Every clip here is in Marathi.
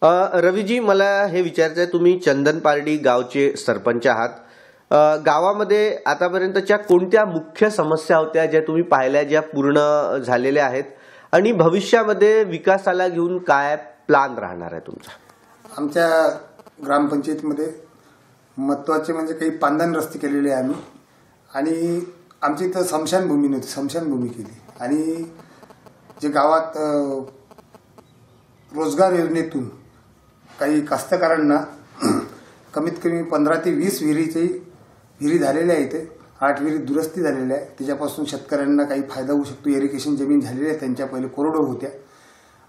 रवीजी, मला हे विचारायचं आहे, तुम्ही चंदनपारडी गावचे सरपंच आहात. गावामध्ये आतापर्यंतच्या कोणत्या मुख्य समस्या होत्या ज्या तुम्ही पाहिल्या, ज्या पूर्ण झालेल्या आहेत, आणि भविष्यामध्ये विकासाला घेऊन काय प्लॅन राहणार आहे तुमचा? आमच्या ग्रामपंचायतीमध्ये महत्त्वाचे म्हणजे काही पांदन रस्ते केलेले आहे आम्ही, आणि आमची इथं स्मशानभूमी नव्हती, स्मशानभूमी केली. आणि जे गावात रोजगार योजनेतून काही कास्तकारांना कमीत कमी 15 ते 20 विहिरी झालेल्या आहेत. 8 विहिरी दुरुस्ती झालेल्या आहे. त्याच्यापासून शेतकऱ्यांना काही फायदा होऊ शकतो. इरिगेशन जमीन झालेली आहे, त्यांच्या पहिले कोरडवाहू होत्या.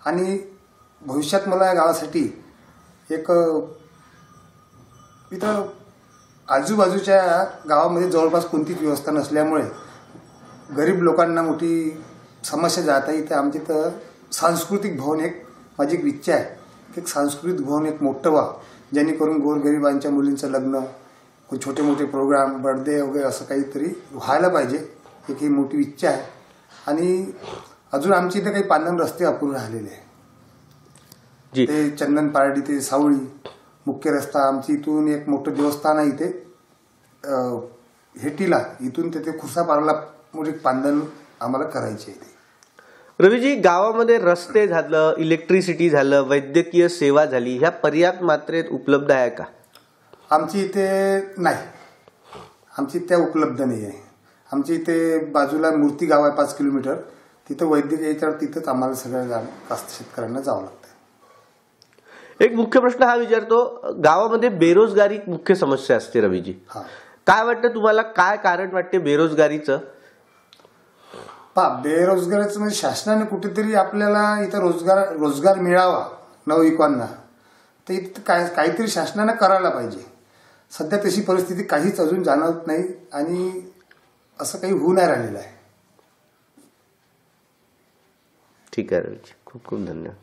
आणि भविष्यात मला या गावासाठी एक इथं आजूबाजूच्या गावामध्ये जवळपास कोणतीच व्यवस्था नसल्यामुळे गरीब लोकांना मोठी समस्या जात आहे. इथं आमच्या इथं सांस्कृतिक भवन, एक माझी एक इच्छा आहे की एक सांस्कृतिक भवन एक मोठं व्हावं, जेणेकरून गोरगरिबांच्या मुलींचं लग्न, छोटे मोठे प्रोग्राम, बर्थडे वगैरे असं काहीतरी व्हायला पाहिजे. एक ही मोठी इच्छा आहे. आणि अजून आमची इथे काही पांदन रस्ते अपूर्ण राहिलेले आहे. ते चंदनपारडी ते सावळी मुख्य रस्ता, आमची इथून एक मोठं देवस्थान आहे इथे हेटीला, इथून ते खुर्सापाराला मोठी पांदन आम्हाला करायची आहे. रवीजी, गावामध्ये रस्ते झालं, इलेक्ट्रिसिटी झालं, वैद्यकीय सेवा झाली, ह्या पर्याप्त मात्रेत उपलब्ध आहे का? आमची इथे नाही, आमची त्या उपलब्ध नाही आहे. आमची इथे बाजूला मूर्ती गाव आहे 5 किलोमीटर, तिथं वैद्यकीय याच्यावर तिथंच आम्हाला सगळ्या शेतकऱ्यांना जावं लागतं. एक मुख्य प्रश्न हा विचारतो, गावामध्ये बेरोजगारी मुख्य समस्या असते. रवीजी, काय वाटतं तुम्हाला, काय कारण वाटते बेरोजगारीचं? बेरोजगारीचं म्हणजे शासनाने कुठेतरी आपल्याला इथं रोजगार मिळावा नवयुवकांना, तर इथं काहीतरी शासनाने करायला पाहिजे. सध्या तशी परिस्थिती काहीच अजून जाणवत नाही आणि असं काही होऊ नाही राहिलेलं आहे. ठीक आहे रवीजी, खूप खूप धन्यवाद.